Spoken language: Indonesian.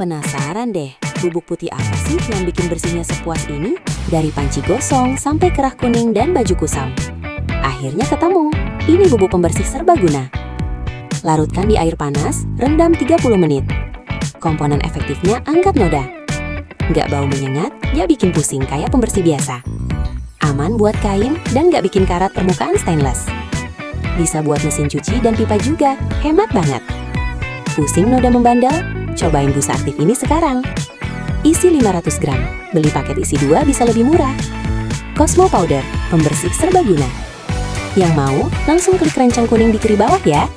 Penasaran deh, bubuk putih apa sih yang bikin bersihnya sepuas ini? Dari panci gosong sampai kerah kuning dan baju kusam. Akhirnya ketemu, ini bubuk pembersih serbaguna. Larutkan di air panas, rendam 30 menit. Komponen efektifnya angkat noda. Nggak bau menyengat, nggak bikin pusing kayak pembersih biasa. Aman buat kain dan nggak bikin karat permukaan stainless. Bisa buat mesin cuci dan pipa juga, hemat banget. Pusing noda membandel? Cobain busa aktif ini sekarang. Isi 500 gram, beli paket isi 2 bisa lebih murah. Cosmo Powder, pembersih serbaguna. Yang mau, langsung klik keranjang kuning di kiri bawah ya.